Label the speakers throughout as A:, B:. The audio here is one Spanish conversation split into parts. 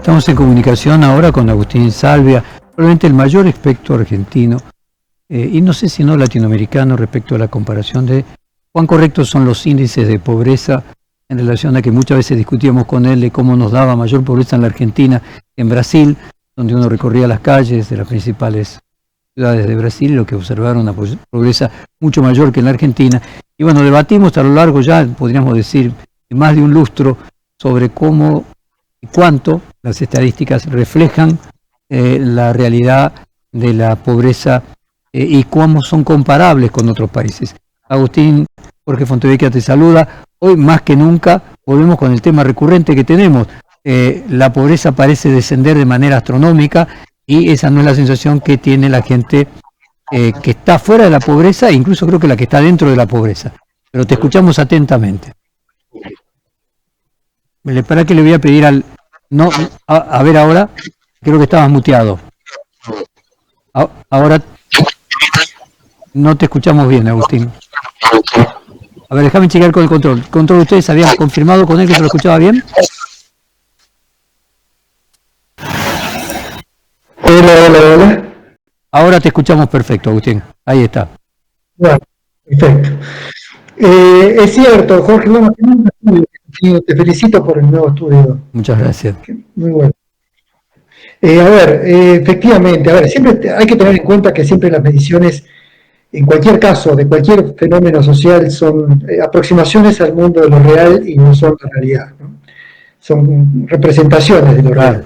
A: Estamos en comunicación ahora con Agustín Salvia, probablemente el mayor experto argentino, y no sé si no latinoamericano, respecto a la comparación de cuán correctos son los índices de pobreza en relación a que muchas veces discutíamos con él de cómo nos daba mayor pobreza en la Argentina que en Brasil, donde uno recorría las calles de las principales ciudades de Brasil, lo que observaron una pobreza mucho mayor que en la Argentina. Y bueno, debatimos a lo largo ya, podríamos decir, de más de un lustro, sobre cómo y cuánto las estadísticas reflejan la realidad de la pobreza y cómo son comparables con otros países. Agustín, Jorge Fontevecchia te saluda. Hoy más que nunca volvemos con el tema recurrente que tenemos. La pobreza parece descender de manera astronómica y esa no es la sensación que tiene la gente que está fuera de la pobreza, e incluso creo que la que está dentro de la pobreza. Pero te escuchamos atentamente. Para que le voy a pedir al... No, a ver ahora, creo que estabas muteado. Ahora no te escuchamos bien, Agustín. A ver, déjame checar con el control. ¿Control ustedes habían confirmado con él que se lo escuchaba bien?
B: Hola.
A: Ahora te escuchamos perfecto, Agustín. Ahí está.
B: Bueno, perfecto. Es cierto, Jorge, te felicito por el nuevo estudio.
A: Muchas gracias.
B: Muy bueno. Efectivamente, siempre hay que tener en cuenta que siempre las mediciones, en cualquier caso, de cualquier fenómeno social, son aproximaciones al mundo de lo real y no son la realidad, ¿no? Son representaciones de lo real.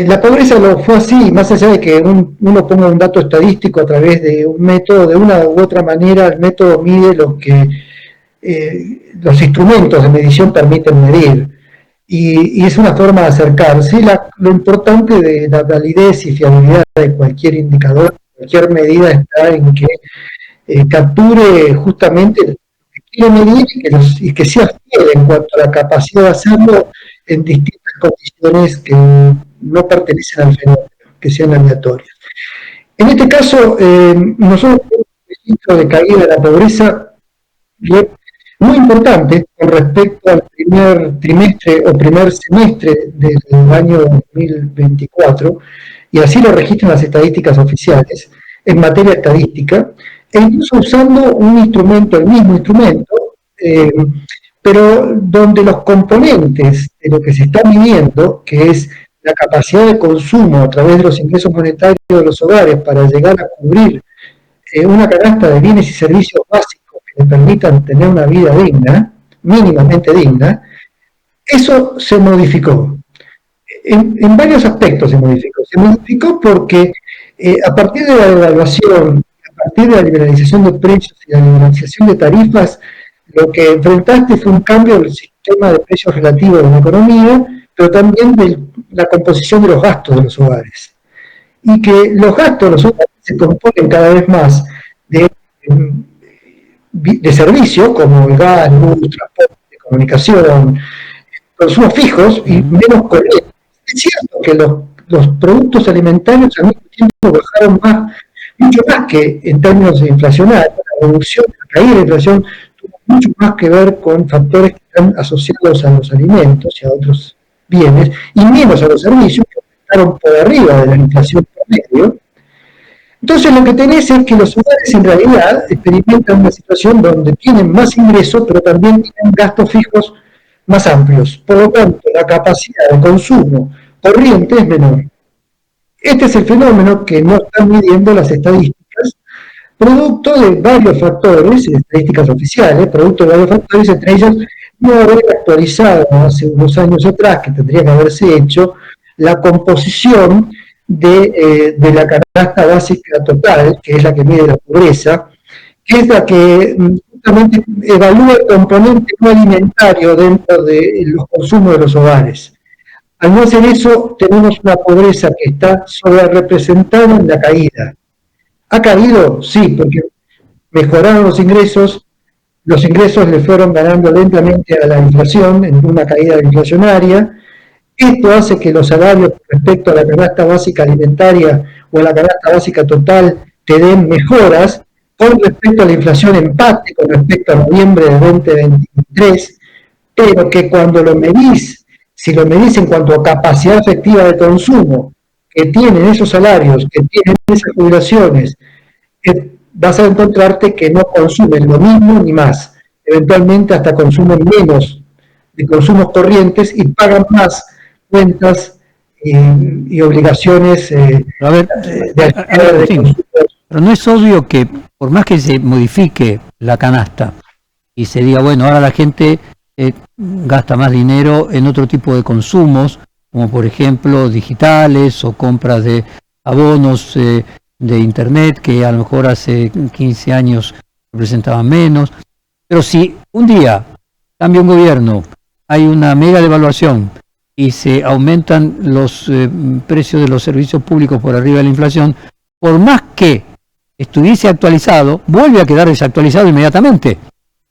B: La pobreza lo fue así, más allá de que uno ponga un dato estadístico a través de un método, de una u otra manera, el método mide lo que los instrumentos de medición permiten medir. Y es una forma de acercarse. Lo importante de la validez y fiabilidad de cualquier indicador, cualquier medida, está en que capture justamente lo que quiere medir y que sea fiel en cuanto a la capacidad de hacerlo en distintas condiciones que no pertenecen al fenómeno, que sean aleatorias. En este caso, nosotros tenemos un registro de caída de la pobreza muy importante con respecto al primer trimestre o primer semestre del año 2024, y así lo registran las estadísticas oficiales en materia estadística, e incluso usando un instrumento, el mismo instrumento, pero donde los componentes de lo que se está midiendo, que es la capacidad de consumo a través de los ingresos monetarios de los hogares para llegar a cubrir una canasta de bienes y servicios básicos que les permitan tener una vida digna, mínimamente digna, eso se modificó. En varios aspectos se modificó. Se modificó porque a partir de la devaluación, a partir de la liberalización de precios y la liberalización de tarifas, lo que enfrentaste fue un cambio del sistema de precios relativos de la economía, pero también de la composición de los gastos de los hogares. Y que los gastos de los hogares se componen cada vez más de servicios como el gas, luz, transporte, comunicación, consumos fijos y menos corrientes. Es cierto que los productos alimentarios al mismo tiempo bajaron mucho más que en términos inflacionarios. La reducción, la caída de la inflación tuvo mucho más que ver con factores que están asociados a los alimentos y a otros bienes, y menos a los servicios, que estaban por arriba de la inflación promedio. Entonces lo que tenés es que los hogares en realidad experimentan una situación donde tienen más ingresos, pero también tienen gastos fijos más amplios. Por lo tanto, la capacidad de consumo corriente es menor. Este es el fenómeno que no están midiendo las estadísticas, producto de varios factores, estadísticas oficiales, producto de varios factores, entre ellos no haber actualizado hace unos años atrás, que tendría que haberse hecho, la composición de la canasta básica total, que es la que mide la pobreza, que es la que justamente evalúa el componente no alimentario dentro de los consumos de los hogares. Al no hacer eso, tenemos una pobreza que está sobrerepresentada en la caída. ¿Ha caído? Sí, porque mejoraron los ingresos le fueron ganando lentamente a la inflación, en una caída inflacionaria. Esto hace que los salarios respecto a la canasta básica alimentaria o a la canasta básica total te den mejoras con respecto a la inflación, empate con respecto a noviembre de 2023, pero que cuando lo medís si lo medís en cuanto a capacidad efectiva de consumo que tienen esos salarios, que tienen esas jubilaciones, vas a encontrarte que no consumen lo mismo ni más. Eventualmente hasta consumen menos de consumos corrientes y pagan más cuentas y obligaciones
A: A ver,
B: de
A: sí,
B: consumo.
A: pero no es obvio que por más que se modifique la canasta y se diga, bueno, ahora la gente gasta más dinero en otro tipo de consumos, como por ejemplo digitales o compras de abonos de internet que a lo mejor hace 15 años representaban menos. Pero si un día cambia un gobierno, hay una mega devaluación y se aumentan los precios de los servicios públicos por arriba de la inflación, por más que estuviese actualizado, vuelve a quedar desactualizado inmediatamente,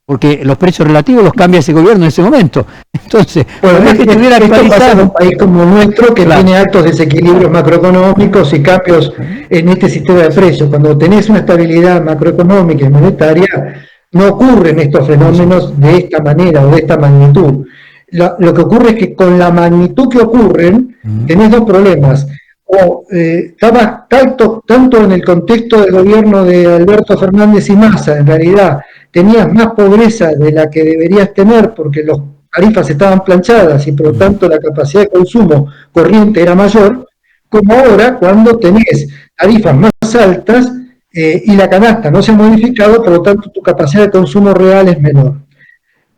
A: porque los precios relativos los cambia ese gobierno en ese momento. Entonces,
B: bueno,
A: por más que estuviera actualizado,
B: en un país como nuestro que
A: claro,
B: tiene altos desequilibrios macroeconómicos y cambios en este sistema de precios. Cuando tenés una estabilidad macroeconómica y monetaria, no ocurren estos fenómenos de esta manera o de esta magnitud. Lo que ocurre es que con la magnitud que ocurren, tenés dos problemas. O estaba tanto en el contexto del gobierno de Alberto Fernández y Massa, en realidad tenías más pobreza de la que deberías tener porque las tarifas estaban planchadas y por lo tanto la capacidad de consumo corriente era mayor, como ahora cuando tenés tarifas más altas y la canasta no se ha modificado, por lo tanto tu capacidad de consumo real es menor.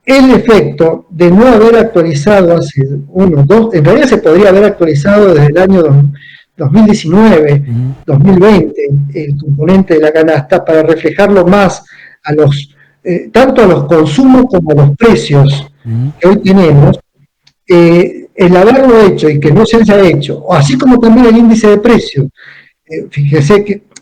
B: El efecto de no haber actualizado hace en realidad se podría haber actualizado desde el año 2019, 2020, el componente de la canasta para reflejarlo más a tanto a los consumos como a los precios que hoy tenemos, el haberlo hecho y que no se haya hecho, así como también el índice de precios.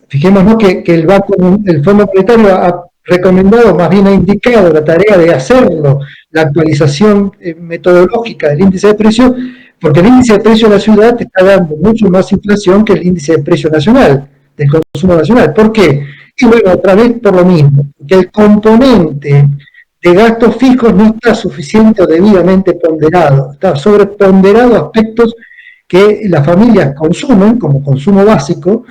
B: Fijémonos que el Fondo Monetario ha recomendado, más bien ha indicado la tarea de hacerlo, la actualización metodológica del índice de precios, porque el índice de precios de la ciudad te está dando mucho más inflación que el índice de precio nacional, del consumo nacional. ¿Por qué? Y bueno, otra vez por lo mismo, que el componente de gastos fijos no está suficiente o debidamente ponderado, está sobreponderado aspectos que las familias consumen como consumo básico,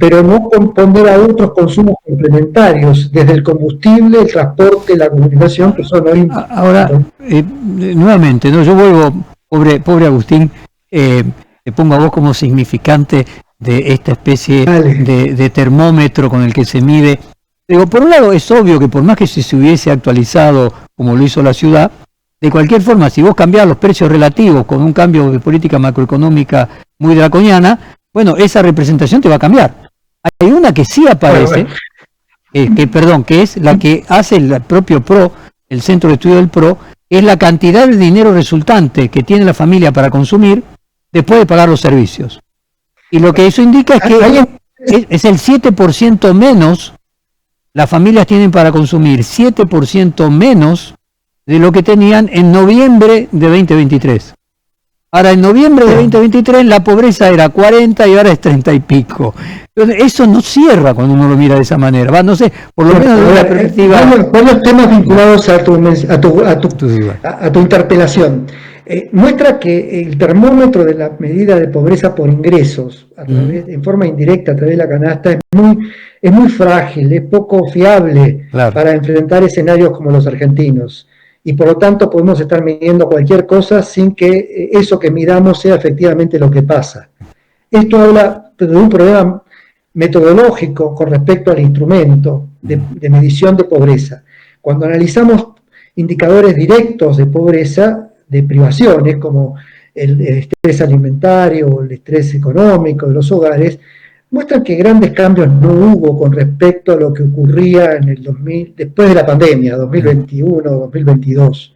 B: pero no ponderado otros consumos complementarios, desde el combustible, el transporte, la comunicación, que son hoy...
A: Ahora, nuevamente, ¿no? Yo vuelvo, pobre Agustín, te pongo a vos como significante de esta especie de termómetro con el que se mide. Digo, por un lado es obvio que por más que se hubiese actualizado como lo hizo la ciudad, de cualquier forma, si vos cambiás los precios relativos con un cambio de política macroeconómica muy draconiana, bueno, esa representación te va a cambiar. Hay una que sí aparece, que es la que hace el propio PRO, el Centro de Estudio del PRO, es la cantidad de dinero resultante que tiene la familia para consumir después de pagar los servicios. Y lo que eso indica es que es el 7% menos, las familias tienen para consumir 7% menos de lo que tenían en noviembre de 2023. Ahora, en noviembre de 2023 la pobreza era 40 y ahora es 30 y pico. Entonces, eso no cierra cuando uno lo mira de esa manera. Va, no sé, por lo menos desde la perspectiva...
B: Varios temas vinculados a tu interpelación. Muestra que el termómetro de la medida de pobreza por ingresos, en forma indirecta a través de la canasta, es muy frágil, es poco fiable para enfrentar escenarios como los argentinos. Y por lo tanto podemos estar midiendo cualquier cosa sin que eso que midamos sea efectivamente lo que pasa. Esto habla de un problema metodológico con respecto al instrumento de medición de pobreza. Cuando analizamos indicadores directos de pobreza, de privaciones, como el estrés alimentario o el estrés económico de los hogares, muestran que grandes cambios no hubo con respecto a lo que ocurría en el después de la pandemia, 2021, 2022.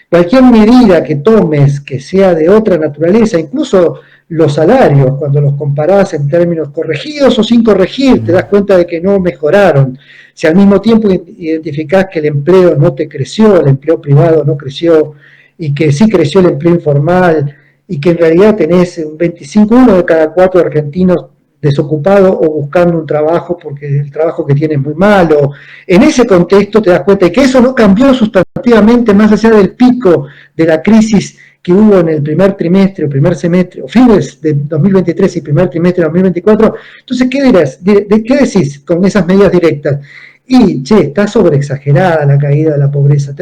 B: Cualquier medida que tomes que sea de otra naturaleza, incluso los salarios, cuando los comparás en términos corregidos o sin corregir, te das cuenta de que no mejoraron. Si al mismo tiempo identificás que el empleo no te creció, el empleo privado no creció, y que sí creció el empleo informal, y que en realidad tenés uno de cada 4 argentinos desocupado o buscando un trabajo porque el trabajo que tiene es muy malo. En ese contexto te das cuenta de que eso no cambió sustantivamente más allá del pico de la crisis que hubo en el primer trimestre o primer semestre, o fines de 2023 y primer trimestre de 2024. Entonces, ¿qué decís con esas medidas directas? Y, está sobreexagerada la caída de la pobreza.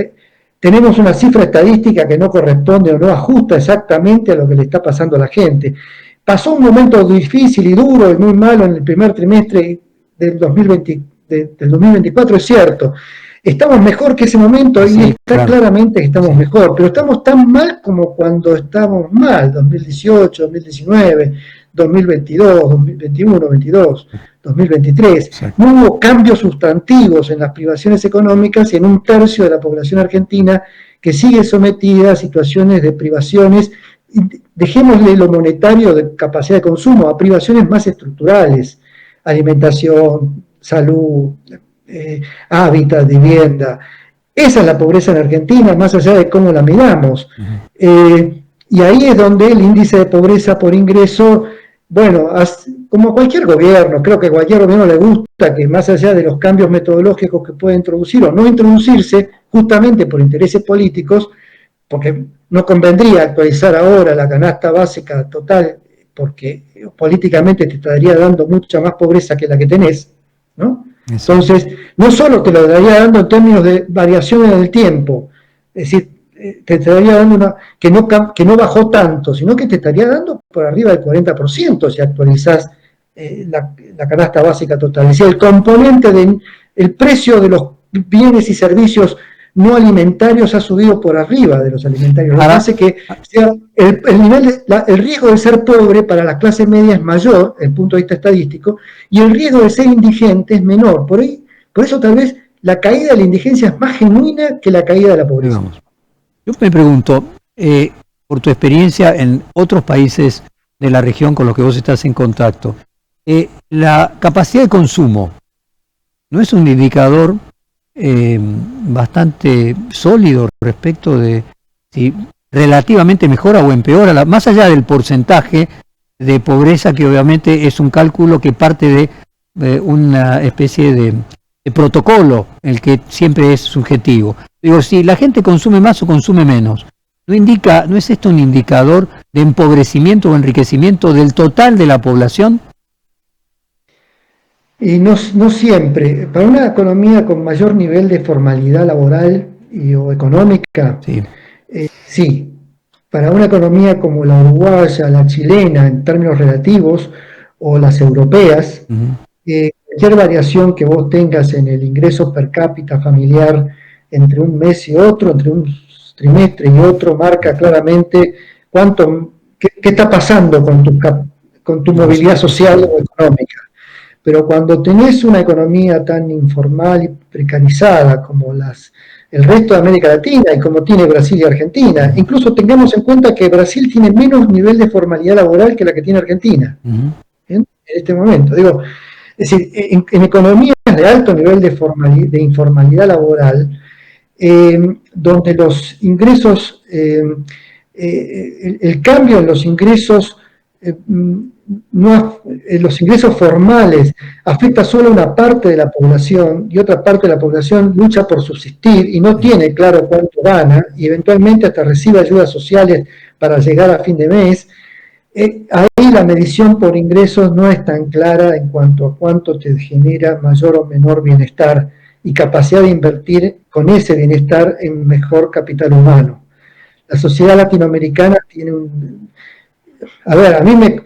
B: Tenemos una cifra estadística que no corresponde o no ajusta exactamente a lo que le está pasando a la gente. Pasó un momento difícil y duro y muy malo en el primer trimestre del 2024, es cierto. Estamos mejor que ese momento y
A: Sí,
B: está
A: claro.
B: claramente que estamos mejor, pero estamos tan mal como cuando estábamos mal, 2018, 2019, 2022, 2021, 2022, 2023.
A: Exacto.
B: No hubo cambios sustantivos en las privaciones económicas y en un tercio de la población argentina que sigue sometida a situaciones de privaciones. Dejémosle lo monetario de capacidad de consumo a privaciones más estructurales, alimentación, salud, hábitat, vivienda. Esa es la pobreza en Argentina, más allá de cómo la miramos. Y ahí es donde el índice de pobreza por ingreso, bueno, como cualquier gobierno, creo que a cualquier gobierno le gusta que más allá de los cambios metodológicos que puede introducir o no introducirse, justamente por intereses políticos, porque no convendría actualizar ahora la canasta básica total, porque políticamente te estaría dando mucha más pobreza que la que tenés, ¿no? Entonces, no solo te lo estaría dando en términos de variaciones del tiempo, es decir, te estaría dando una que no bajó tanto, sino que te estaría dando por arriba del 40% si actualizás la canasta básica total. Es decir, el precio de los bienes y servicios no alimentarios ha subido por arriba de los alimentarios, lo que hace que sea el riesgo de ser pobre para la clase media es mayor, desde el punto de vista estadístico, y el riesgo de ser indigente es menor. Por eso tal vez la caída de la indigencia es más genuina que la caída de la pobreza.
A: Yo me pregunto, por tu experiencia en otros países de la región con los que vos estás en contacto, la capacidad de consumo no es un indicador bastante sólido respecto de si relativamente mejora o empeora, más allá del porcentaje de pobreza, que obviamente es un cálculo que parte de una especie de protocolo, el que siempre es subjetivo. Digo, si la gente consume más o consume menos, ¿no es esto un indicador de empobrecimiento o enriquecimiento del total de la población?
B: Y no siempre. Para una economía con mayor nivel de formalidad laboral o económica,
A: Sí.
B: Sí. Para una economía como la uruguaya, la chilena, en términos relativos, o las europeas, cualquier variación que vos tengas en el ingreso per cápita familiar entre un mes y otro, entre un trimestre y otro, marca claramente qué está pasando con tu movilidad social o económica. Pero cuando tenés una economía tan informal y precarizada como el resto de América Latina y como tiene Brasil y Argentina, incluso tengamos en cuenta que Brasil tiene menos nivel de formalidad laboral que la que tiene Argentina en este momento. Digo, es decir, en economías de alto nivel de informalidad laboral, donde los ingresos, el cambio en los ingresos, los ingresos formales afecta solo a una parte de la población y otra parte de la población lucha por subsistir y no tiene claro cuánto gana y eventualmente hasta recibe ayudas sociales para llegar a fin de mes. Ahí la medición por ingresos no es tan clara en cuanto a cuánto te genera mayor o menor bienestar y capacidad de invertir con ese bienestar en mejor capital humano. La sociedad latinoamericana tiene a mí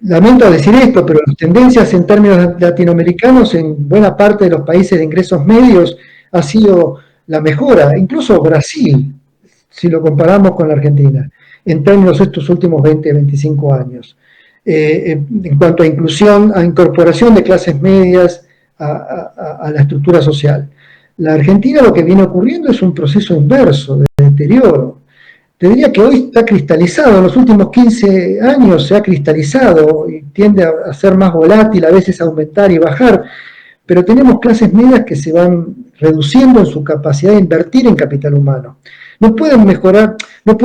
B: lamento decir esto, pero las tendencias en términos latinoamericanos en buena parte de los países de ingresos medios ha sido la mejora, incluso Brasil, si lo comparamos con la Argentina, en términos de estos últimos 20, 25 años. En cuanto a inclusión, a incorporación de clases medias a la estructura social. La Argentina lo que viene ocurriendo es un proceso inverso de deterioro. Te diría que hoy está cristalizado, en los últimos 15 años se ha cristalizado y tiende a ser más volátil, a veces aumentar y bajar, pero tenemos clases medias que se van reduciendo en su capacidad de invertir en capital humano. no pueden mejorar, no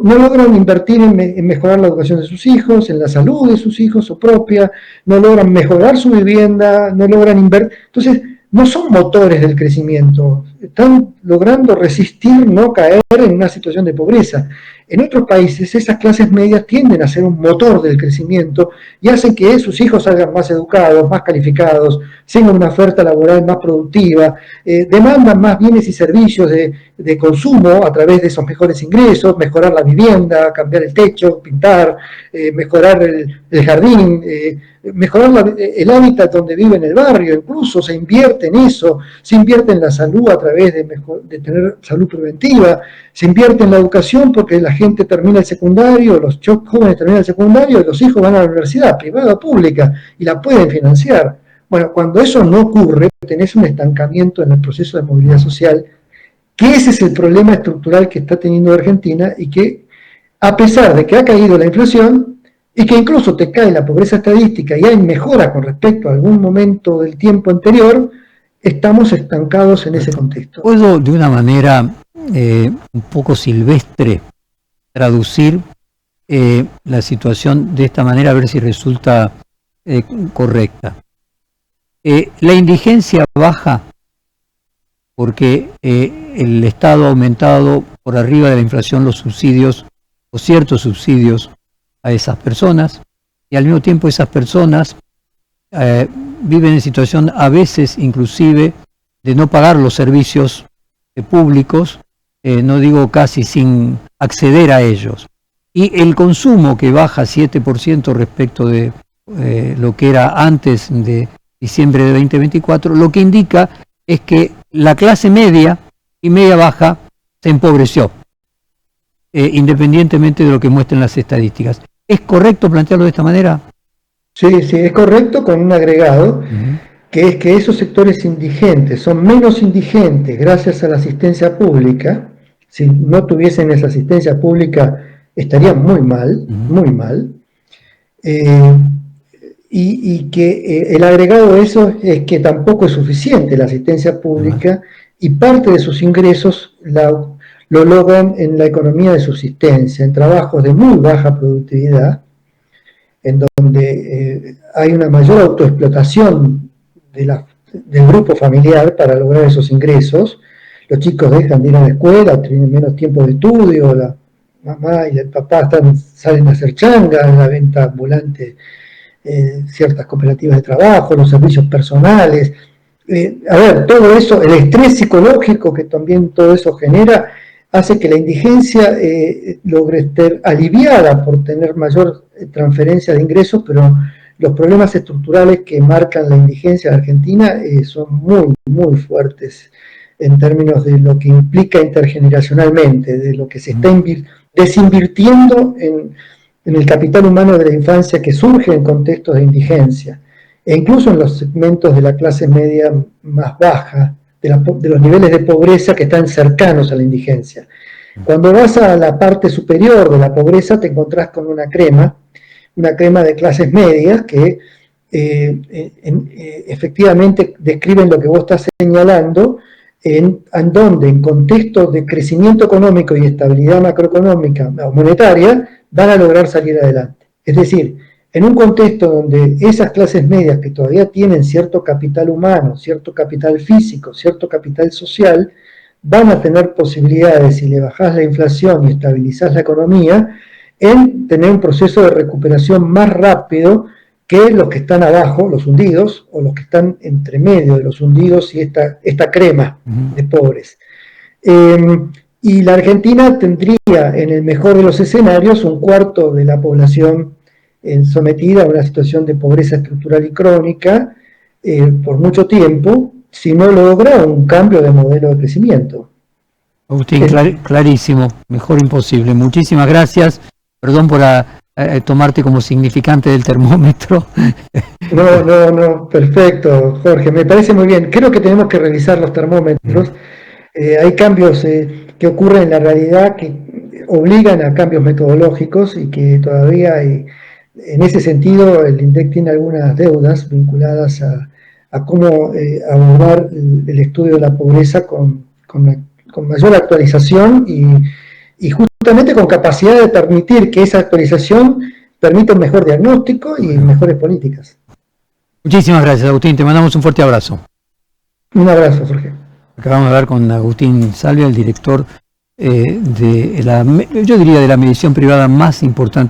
B: logran invertir en mejorar la educación de sus hijos, en la salud de sus hijos o propia, no logran mejorar su vivienda, no logran invertir. Entonces, no son motores del crecimiento, están logrando resistir no caer en una situación de pobreza. En otros países esas clases medias tienden a ser un motor del crecimiento y hacen que sus hijos salgan más educados, más calificados, tengan una oferta laboral más productiva, demandan más bienes y servicios de consumo a través de esos mejores ingresos, mejorar la vivienda, cambiar el techo, pintar, mejorar el jardín, mejorar el hábitat donde vive en el barrio, incluso se invierte en eso, se invierte en la salud a través de tener salud preventiva, se invierte en la educación porque la gente termina el secundario, los jóvenes terminan el secundario y los hijos van a la universidad, privada o pública, y la pueden financiar. Bueno, cuando eso no ocurre, tenés un estancamiento en el proceso de movilidad social, que ese es el problema estructural que está teniendo Argentina y que, a pesar de que ha caído la inflación, y que incluso te cae la pobreza estadística y hay mejora con respecto a algún momento del tiempo anterior, estamos estancados en ese contexto.
A: ¿Puedo de una manera un poco silvestre traducir la situación de esta manera, a ver si resulta correcta? La indigencia baja porque el Estado ha aumentado por arriba de la inflación los subsidios o ciertos subsidios a esas personas, y al mismo tiempo esas personas viven en situación a veces inclusive de no pagar los servicios públicos, no digo casi sin acceder a ellos. Y el consumo que baja 7% respecto de lo que era antes de diciembre de 2024, lo que indica es que la clase media y media baja se empobreció, independientemente de lo que muestren las estadísticas. ¿Es correcto plantearlo de esta manera?
B: Sí, es correcto, con un agregado, que es que esos sectores indigentes son menos indigentes gracias a la asistencia pública. Si no tuviesen esa asistencia pública estarían muy mal, muy mal. Y que el agregado de eso es que tampoco es suficiente la asistencia pública y parte de sus ingresos lo logran en la economía de subsistencia, en trabajos de muy baja productividad, en donde hay una mayor autoexplotación del grupo familiar para lograr esos ingresos. Los chicos dejan de ir a la escuela, tienen menos tiempo de estudio, la mamá y el papá salen a hacer changas, la venta ambulante, ciertas cooperativas de trabajo, los servicios personales. A ver, todo eso, el estrés psicológico que también todo eso genera, hace que la indigencia logre estar aliviada por tener mayor transferencia de ingresos, pero los problemas estructurales que marcan la indigencia de Argentina son muy, muy fuertes en términos de lo que implica intergeneracionalmente, de lo que se está desinvirtiendo en el capital humano de la infancia que surge en contextos de indigencia, e incluso en los segmentos de la clase media más baja, de los niveles de pobreza que están cercanos a la indigencia. Cuando vas a la parte superior de la pobreza te encontrás con una crema de clases medias que efectivamente describen lo que vos estás señalando, en donde en contextos de crecimiento económico y estabilidad macroeconómica o monetaria van a lograr salir adelante. Es decir, en un contexto donde esas clases medias que todavía tienen cierto capital humano, cierto capital físico, cierto capital social, van a tener posibilidades, si le bajás la inflación y estabilizás la economía, en tener un proceso de recuperación más rápido que los que están abajo, los hundidos, o los que están entre medio de los hundidos y esta crema de pobres. Y la Argentina tendría, en el mejor de los escenarios, un cuarto de la población sometida a una situación de pobreza estructural y crónica por mucho tiempo, si no logra un cambio de modelo de crecimiento.
A: Agustín, clarísimo, mejor imposible. Muchísimas gracias. Perdón por tomarte como significante del termómetro.
B: No, perfecto, Jorge, me parece muy bien. Creo que tenemos que revisar los termómetros. Hay cambios que ocurren en la realidad que obligan a cambios metodológicos y que todavía hay. En ese sentido, el INDEC tiene algunas deudas vinculadas a cómo abordar el estudio de la pobreza con con mayor actualización y justamente con capacidad de permitir que esa actualización permita un mejor diagnóstico y mejores políticas.
A: Muchísimas gracias, Agustín. Te mandamos un fuerte abrazo.
B: Un abrazo, Jorge.
A: Acabamos de hablar con Agustín Salvia, el director yo diría de la medición privada más importante